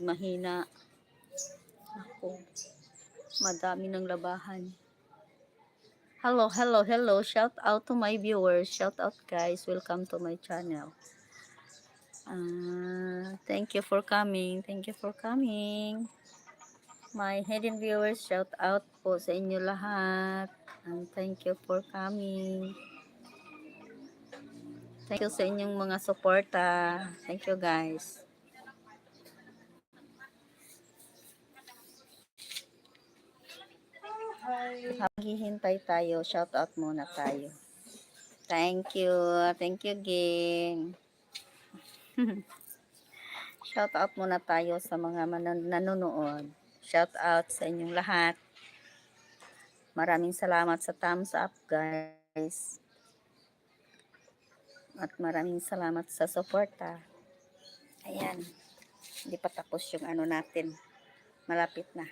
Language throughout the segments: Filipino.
mahina. Ako, madami ng labahan. Hello, hello, hello. Shout out to my viewers. Shout out guys. Welcome to my channel. Thank you for coming. Thank you for coming. My hidden viewers, shout out po sa inyo lahat. And thank you for coming. Thank you sa inyong mga suporta. Thank you guys. Maghihintay tayo. Shout out muna tayo. Thank you. Thank you, gang. Shout out muna tayo sa mga nanonood. Shout out sa inyong lahat. Maraming salamat sa thumbs up, guys. At maraming salamat sa suporta. Ayan. Hindi pa tapos yung ano natin. Malapit na.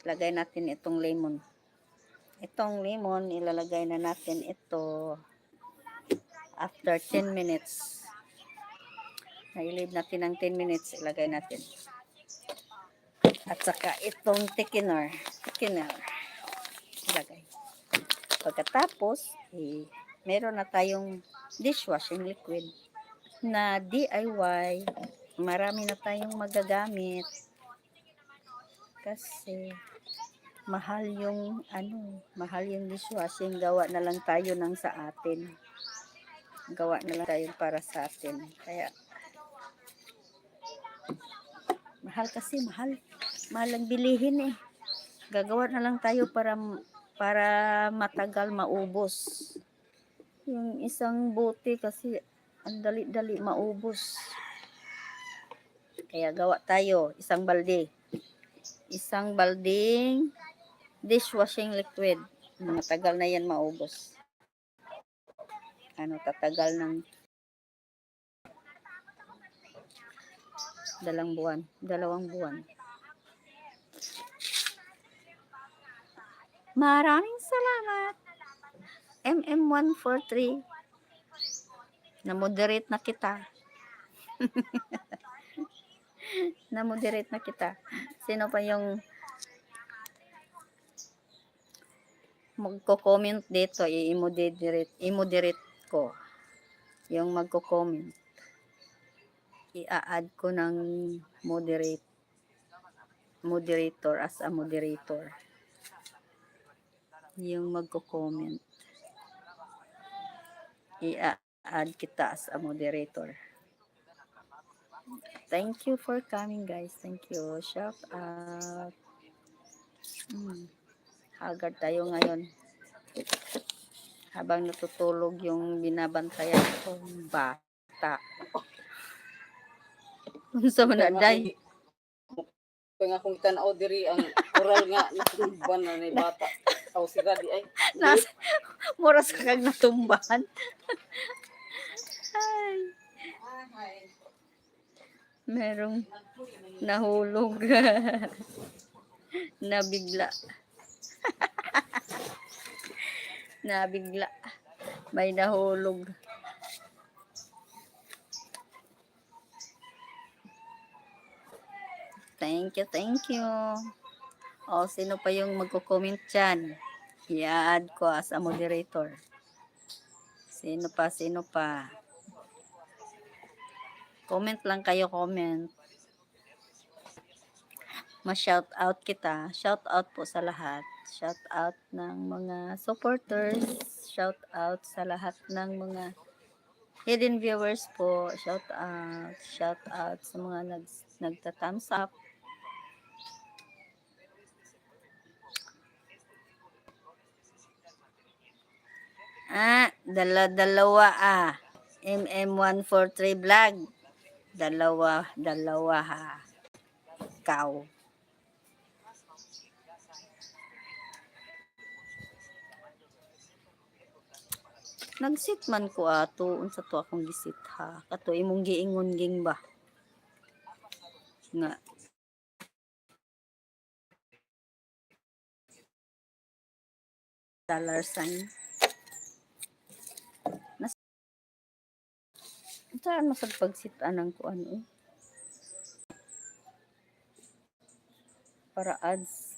Lagay natin itong lemon. Itong lemon, ilalagay na natin ito after 10 minutes. Na-leave natin ng 10 minutes, ilagay natin. At saka itong thickener. Ilagay. Pagkatapos, meron na tayong dishwashing liquid na DIY. Marami na tayong magagamit. Kasi mahal yung dishwashing. Gawa na lang tayo ng sa atin. Gawa na lang tayo para sa atin. Kaya mahal kasi, mahal ang bilihin eh. Gagawa na lang tayo para matagal maubos. Yung isang bote kasi ang dali-dali maubos. Kaya gawa tayo isang balde. Isang balding dishwashing liquid. Matagal na yan maubos. Tatagal ng 2 buwan. Maraming salamat. MM143. Na-moderate na kita. Na-moderate na kita. Sino pa yung magko-comment dito? I-moderate ko. Yung magko-comment. I-add ko ng moderator as a moderator. Yung magko-comment. I-add kita as a moderator. Thank you for coming guys. Thank you. Shout out. Haggard tayo ngayon. Habang natutulog yung binabantayan kong bata. Unsa man na day? Kaya nga kung itanaw diri ang oral nga natumban na ni bata. Aw sira di ay. Moras ka kag natumbahan. Ay. Merong nahulog. Nabigla. Nabigla. May nahulog. Thank you. O, sino pa yung magko-comment dyan? I-add ko as a moderator. Sino pa? Comment lang kayo, comment. Ma-shout out kita. Shout out po sa lahat. Shout out ng mga supporters. Shout out sa lahat ng mga hidden viewers po. Shout out sa mga nagta-thumbs up. Dalawa MM143 vlog. Dalawa ha. Ikaw. Nagsit man ko ato. Unsa to akong gisit ha. Kato imong giingon ging ba? Nga. Dollar sign. Saan mo sa pagsit-anang ko ano eh? para ads.